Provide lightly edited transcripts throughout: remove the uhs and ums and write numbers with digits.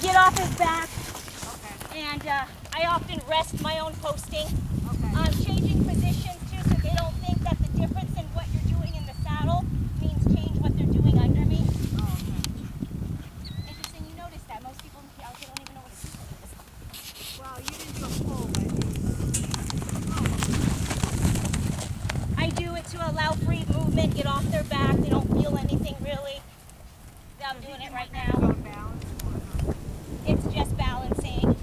Get off his back. Okay. And I often rest my own posting. Okay. Changing positions too, so they don't think that the difference in what you're doing in the saddle means change what they're doing under me. Oh, okay. Interesting, you noticed that. Most people out here don't even know what a sequel is. Well, you didn't do a pull, but I do it to allow free movement, get off their back. They don't feel anything really. I'm doing it right now. It's just balancing.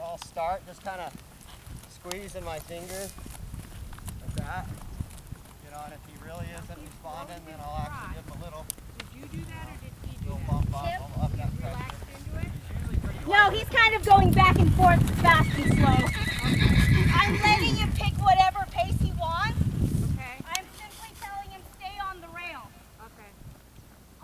I'll start just kind of squeezing my fingers like that. You know, and if he really isn't responding, then I'll actually give him a little. Did you do that or did he do Little that? bump up, Him? I'll up that pressure. Relaxed into it? He's usually pretty No, light. he's kind of going back and forth, fast and slow. I'm letting him pick whatever pace he wants. Okay. I'm simply telling him stay on the rail, Okay.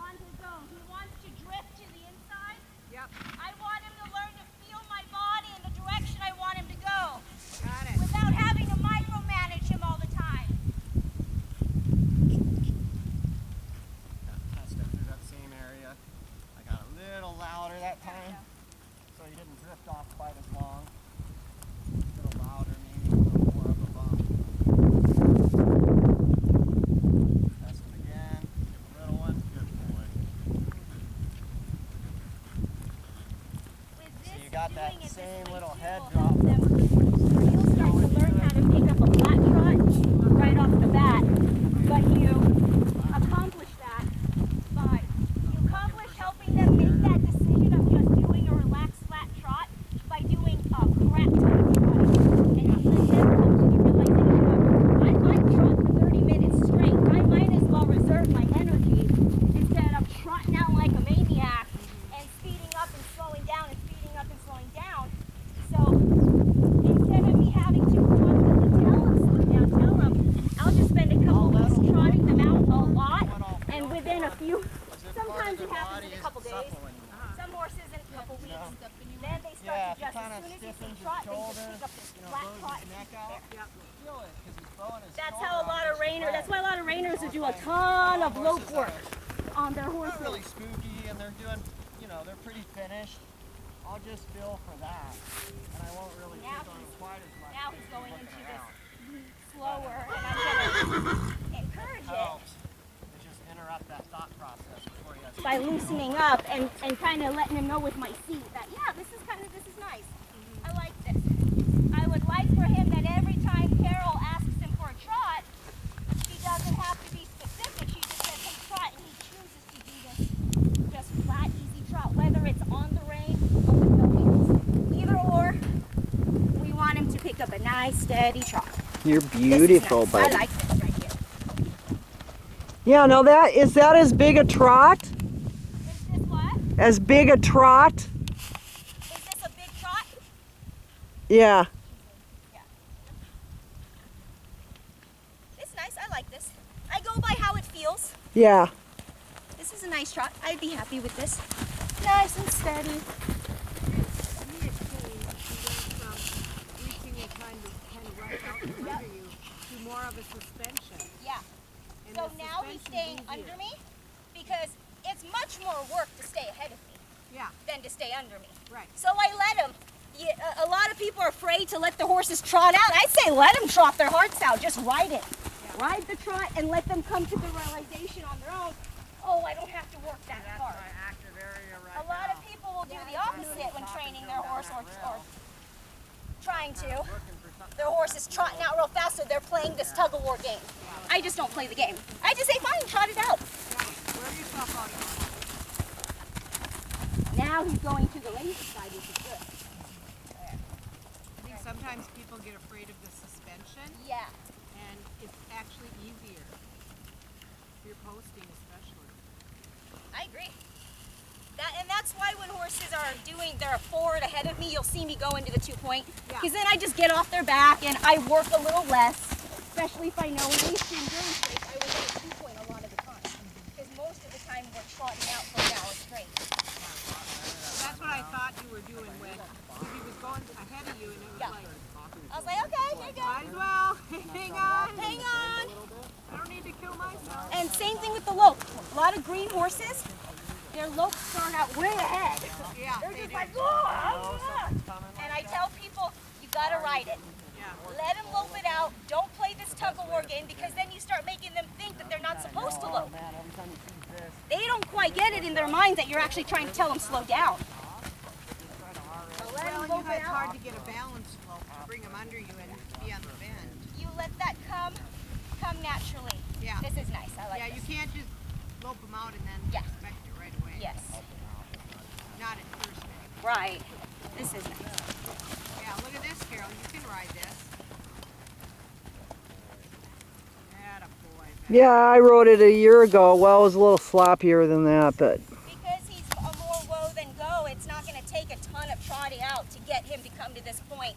on his own. He wants to drift to the inside. Yep. I want him to learn to feel my body in the direction I want him to go, Got it. without having to micromanage him all the time. Kind of step through that same area. I got a little louder that time, so he didn't drift off quite as long. A little louder, maybe a little more of a bump. Test him again. Give him a little one. Good boy. With So this, you got that doing it this same way little too head will drop. help them. He'll start to learn how to pick up a flat trot right off the bat. But you accomplish that by helping them make that decision of just doing a relaxed flat trot by doing a crap ton of trotting. And you let them come to the realization of, I might trot for 30 minutes straight. I might as well reserve my energy instead of trotting out like a maniac and speeding up and slowing down and speeding up and slowing down. So instead of me having to constantly tell them, slow down, tell them, I'll just spend a couple weeks trotting them out a lot, and within a few, sometimes it happens in a couple days. Some horses in a couple weeks, then they start Yeah, to if he just, as kind of soon as you stiffens see his trot, they just shoulder, pick up this you know, flat blows trot. his neck out, you feel it because he's throwing his That's shoulder how a out lot of just rainers, that's why a lot of rainers will do a Horses ton of are rope work on their Not horses. really spooky, and they're doing, you know, they're pretty finished. I'll just feel for that, and I won't really Now kick on him quite as much. Now because he's going looking into around. this slower, and I'm gonna encourage it Helps to just interrupt that thought process before he has by loosening up and kind of letting him know with my seat that, yeah, this is nice. I like this. I would like for him that every time Carol asks him for a trot, he doesn't have to be specific. She just says, hey, trot, and he chooses to do this just flat, easy trot, whether it's on the rein or with no wheels. Either or, we want him to pick up a nice, steady trot. You're This is beautiful, nice. buddy. I like this right here. Yeah, no, is that as big a trot? Is this what? As big a trot? Is this a big trot? Yeah. It's nice. I like this. I go by how it feels. Yeah. This is a nice trot. I'd be happy with this. Nice and steady. To me it changed. You went from reaching it kind of right out from under you to more of a suspension. Yeah. And So the now he's suspension's staying easier. under me because it's much more work to stay ahead of me Yeah, than to stay under me. right. So I let him. A lot of people are afraid to let the horses trot out. I say let them trot their hearts out. Just ride it. Yeah. Ride the trot and let them come to the realization on their own, oh, I don't have to work that hard. active area right A lot of people will do the opposite when training their horse or trying to. Their horse is trotting out real fast, so they're playing this tug of war game. I just don't play the game. I just say, fine, trot it out. Wear yourself out of it. Now he's going to the lazy side, which is good. I think sometimes people get afraid of the suspension, Yeah. and it's actually easier. If you're posting especially. I agree. And that's why when horses are they're forward ahead of me, you'll see me go into the 2-point. Yeah. Because then I just get off their back and I work a little less, especially if I know in these endurance race, I will get a 2-point a lot of the time. Because most of the time we're trotting out for an hour straight. That's what I thought you were doing when he was going ahead of you, and it was Yeah. like, I was like, okay, here you go. might as well. Hang on. Hang on. I don't need to kill myself. And same thing with the lope. A lot of green horses, their lopes start out way ahead. Yeah, They're they just do. like, "Whoa, ah." And I tell people, you gotta ride it. Yeah. Let them lope it out. Don't play this tug of war game because then you start making them think that they're not supposed to lope. They don't quite get it in their minds that you're actually trying to tell them slow down. So let Well, them and lope it it's out. hard to get a balance slope to bring them under you and be on the bend. You let that come naturally. Yeah. This is nice. I like Yeah, this. you can't just lope them out and then Yeah. expect it right away. Yes. Not at first day. Right. This is nice. Look at this, Carol. You can ride this. Attaboy. Yeah, I rode it a year ago. Well, it was a little sloppier than that, but Because he's a more woe than go, it's not going to take a ton of trotting out to get him to come to this point.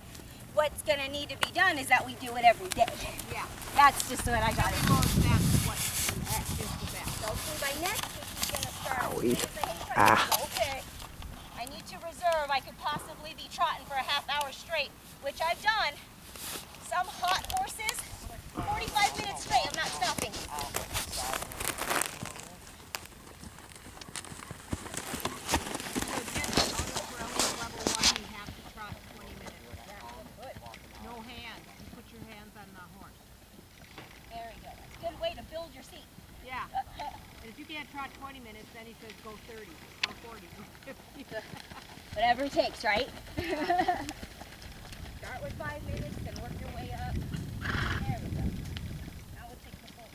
What's going to need to be done is that we do it every day. Yeah. That's just what I got to do. That's what is the best. So see, by next week he's going to start. Owie. Okay. I need to reserve. I could possibly be trotting for a half hour straight, which I've done. Some hot horses, 45 minutes straight. I'm not stopping. Level 1, you have to trot 20 minutes. No hands. You put your hands on the horse. There we go. That's a good way to build your seat. Yeah. And if you can't trot 20 minutes, then he says go 30, go 40, go 50. Whatever it takes, right? Start with 5 minutes, then work your way up. There we go. Now we'll take the full.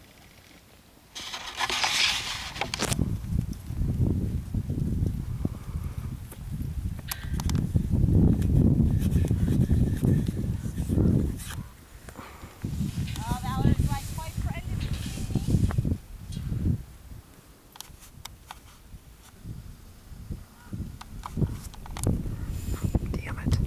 Oh, that was like my friend in the evening. damn it.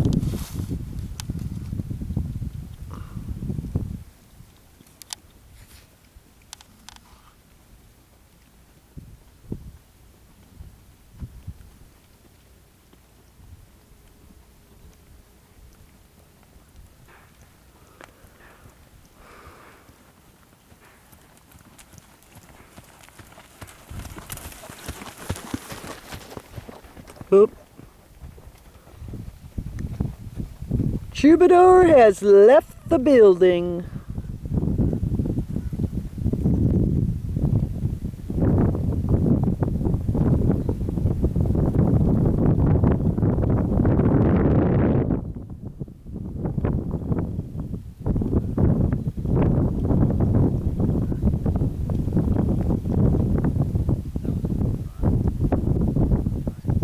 Oop. Troubadour has left the building.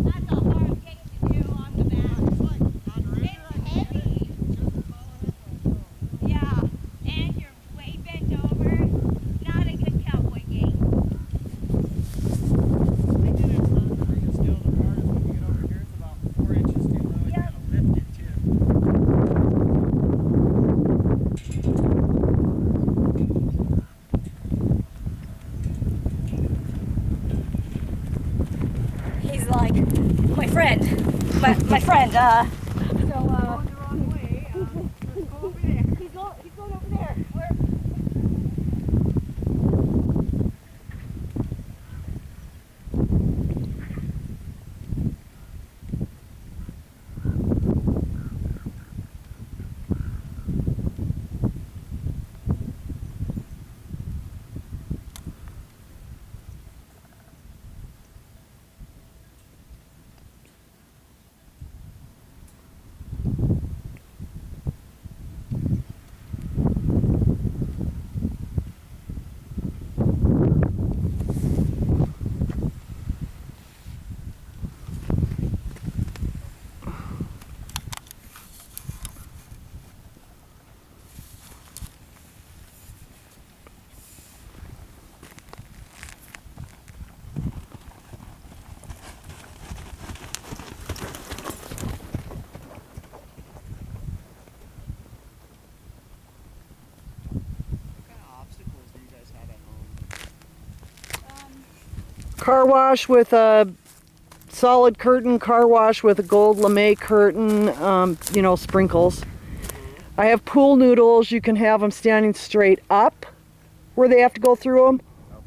That's a hard thing to do on the back. It's heavy. Yeah, and you're way bent over. Not a good cowboy gait. I did it on the biggest scale. The hardest when you get over here, it's about 4 inches too low. You Yep. gotta lift it too. He's like my friend. My friend. Going the wrong way. Let's go over there. He's going over there. What kind of obstacles do you guys have at home? Car wash with a solid curtain, car wash with a gold lame curtain, you know, sprinkles. I have pool noodles. You can have them standing straight up where they have to go through them.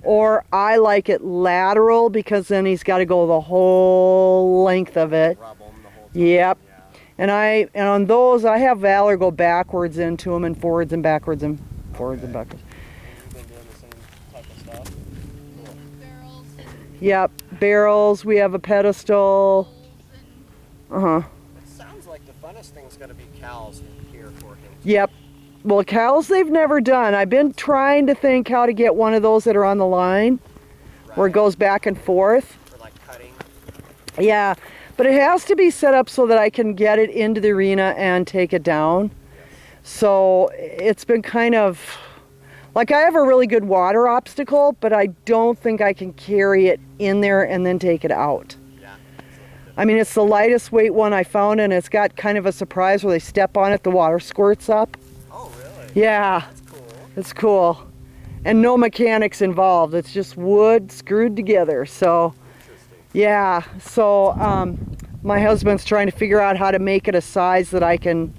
Or I like it lateral because then he's got to go the whole length of it. Rub 'em the whole time. Yep. Yeah. And on those, I have Valor go backwards into them and forwards and backwards and forwards and backwards. You've been doing the same type of stuff? Cool. Barrels and Yep, barrels. We have a pedestal. Uh-huh. It sounds like the funnest thing's gonna be cows here for him. Yep. Well, cows they've never done. I've been trying to think how to get one of those that are on the line where it goes back and forth. For like cutting. Yeah, But it has to be set up so that I can get it into the arena and take it down. So it's been kind of, like I have a really good water obstacle, but I don't think I can carry it in there and then take it out. Yeah. I mean, it's the lightest weight one I found, and it's got kind of a surprise where they step on it, the water squirts up. Oh, really? Yeah, That's cool. it's cool. And no mechanics involved. It's just wood screwed together. So, Interesting. yeah. So, my husband's trying to figure out how to make it a size that I can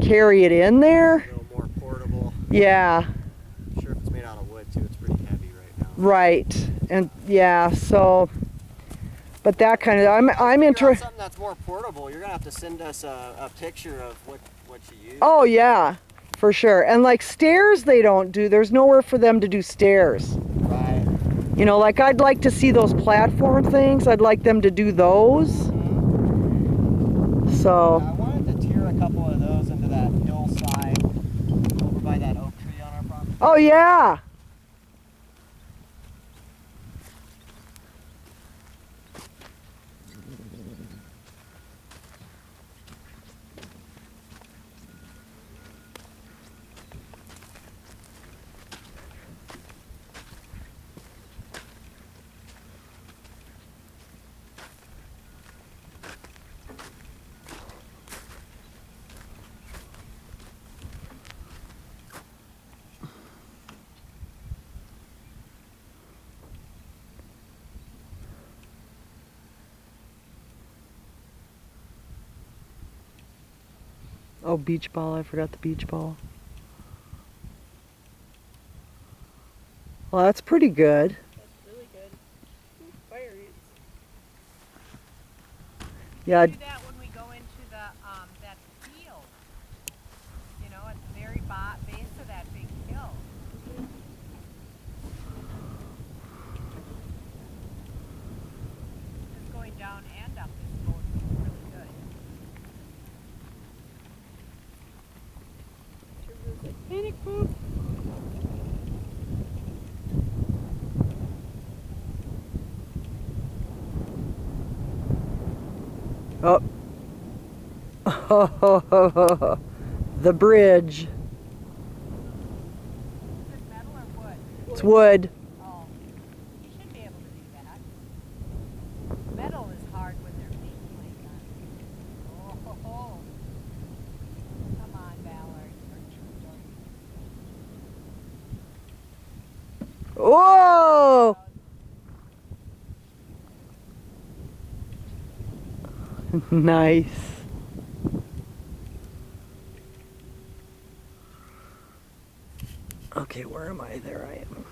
carry it in there. A little more portable. Yeah, I'm sure if it's made out of wood too, it's pretty heavy right now. right. And yeah, so, but that kind of, I'm Figure out interested. something that's more portable. You're gonna have to send us a picture of what you use. Oh yeah, for sure. And like stairs they don't do, there's nowhere for them to do stairs. Right. You know, like I'd like to see those platform things, I'd like them to do those. So, I wanted to tier a couple of those into that hillside over by that oak tree on our property. oh yeah. Oh, beach ball, I forgot the beach ball. Well, that's pretty good. That's really good. Ooh, fire ants. Yeah, Do that when we go into the that field. You know, at the very base of that big hill. Just going down and up is going really good. Sure feels like panic poop. oh. The bridge. Is it metal or wood? It's wood. Oh, you should be able to do that. Metal is hard when they're being like that. Oh, ho, ho. Come on, Ballard. Whoa! Nice. Okay, where am I? There I am.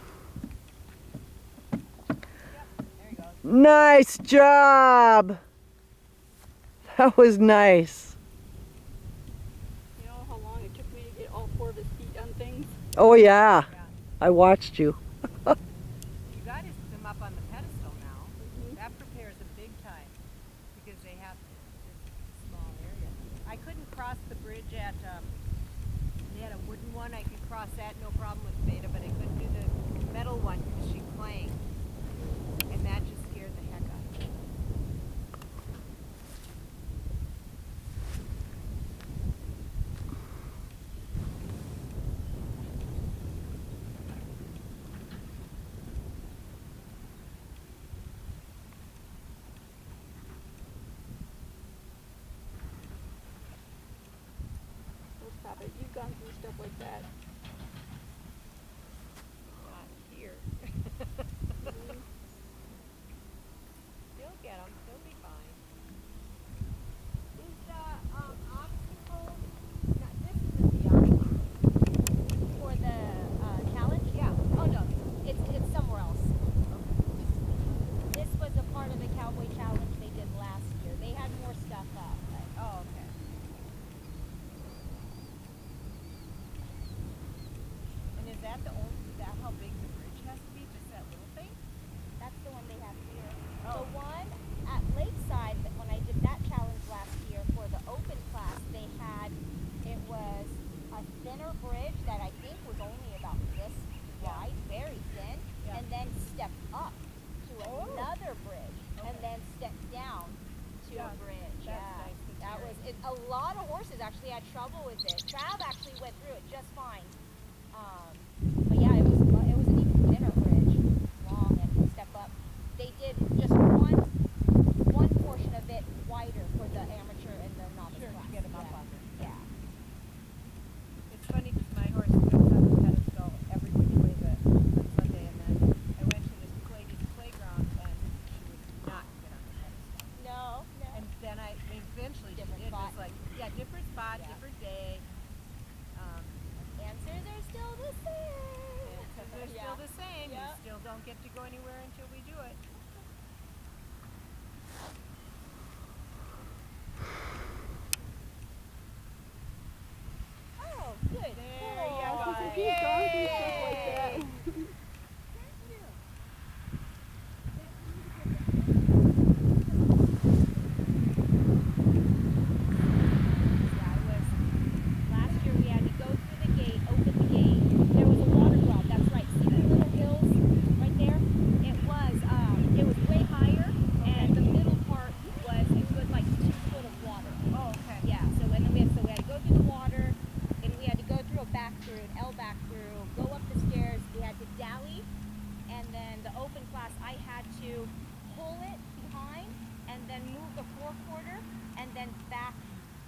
There you go. Nice job! That was nice. You know how long it took me to get all 4 of his feet on things? Oh yeah, Yeah. I watched you. You got him up on the pedestal now. That prepares him big time because they have this small area. I couldn't cross the bridge at, they had a wooden one. I could cross that, no problem with Beta, but I couldn't do the metal one because she clanged. And that just scared the heck out of me. Oh, stop it. You've gone through stuff like that. Not here. He'll get them. He'll be fine. Is the obstacle? This isn't the obstacle. For the challenge? Yeah. Oh no, it's somewhere else. This was a part of the cowboy challenge they did last year. They had more stuff up. But Oh, okay. a lot of horses actually had trouble with it. Trav actually went through it just fine. But yeah, it was an even thinner bridge, long and step up. They did just one portion of it wider for the amateur and the novice class. To get them up on there. Yeah. It's funny because my horse goes on the pedestal every which way but on Sunday, and then I went to this lady's playground and she would not get on the pedestal. No. And then eventually she Different did. spot. It was like, yeah, different spot, Yeah. different day. Answers are still the same. Answers are Yeah. still the same. Yeah. You still don't get to go anywhere until we do it. Oh, good. There Cool. you go. Some donkey stuff like that. Yeah, it was last year we had to go through the gate, open the gate. There was a water drop, that's right. See the little hills right there? It was way higher and the middle part was a good like 2 foot of water. Oh, okay. Yeah, so and then we had to go through the water, and we had to go through a back through, an L back through, go up the stairs, we had to dally, and then the open class I had to pull it behind and then move the forequarter and then back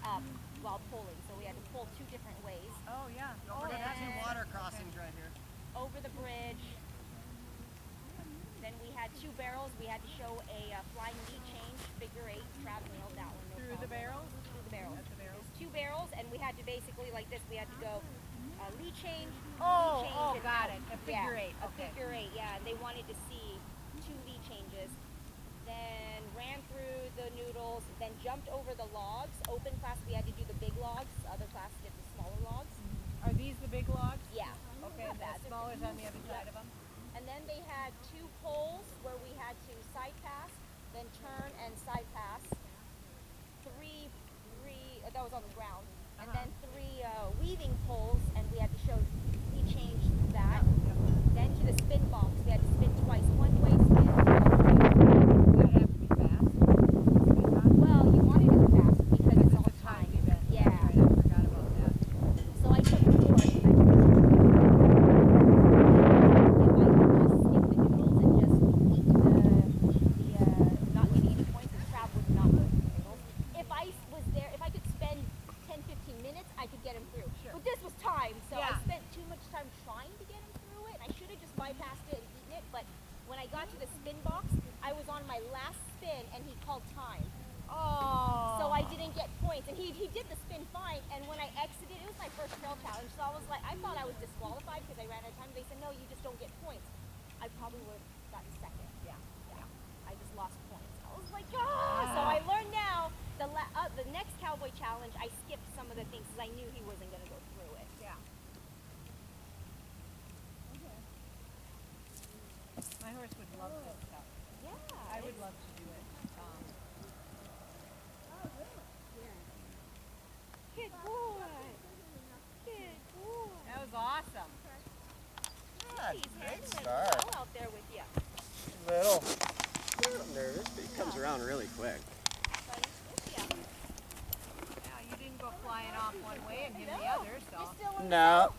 up while pulling. So we had to pull 2 different ways. Oh, yeah. Don't forget the 2 water crossings right here. Over the bridge. Then we had 2 barrels. We had to show a flying lead change, figure 8. Trav nailed that one. No Through the problem. barrels? Through the barrels. At the barrels? There's 2 barrels, and we had to basically like this. We had to go lead change. Oh, lead change, oh, and got out. it. A figure Yeah, 8. A Okay. figure 8. Yeah, and they wanted to see 2 lead changes. Then ran through the noodles. Then jumped over the logs. Open class, we had to do the big logs. Other class did the smaller logs. Are these the big logs? Yeah. Okay, and the smaller's on the other side of them? And then they had 2 poles where we had to side pass, then turn and side pass. That was on the ground. And then 3 weaving poles, and we had to show we changed that. Then to the spin box, we had to spin twice. One way spin. Would it have to be fast? Well, you wanted it fast because it's all It's a time. timed event. Yeah. That's right, I forgot about that. So I took the fourth. If I could just skip the noodles and just eat the not getting any points, the Trav would not go through the noodles. If I was there, if I could spend 10-15 minutes, I could get him through. Sure. But this was time, so I Yeah. spent too much time trying to get him through it. I should have just bypassed it and eaten it, but when I got to the spin box, I was on my last spin and he called time. Oh. So I didn't get points, and he did the spin fine. And when I exited, it was my first trail challenge, so I was like, I thought I was disqualified because I ran out of time. They said, no, you just don't get points. I probably would have gotten second. Yeah. I just lost points. I was like, ah! So I learned now. The next cowboy challenge, I skipped some of the things because I knew he wasn't going to go through it. Yeah. My horse would love this stuff. Yeah. I would love to do it. Good boy. Good boy. That was awesome. Yeah, He's great handling start. well out there with you. Little nervous, but he comes around really quick. But he's with you. Yeah, you didn't go flying off one way and him the other, so. You're still in the No.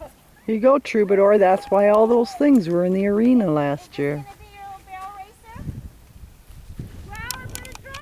Here you go, Troubadour. That's why all those things were in the arena last year. gonna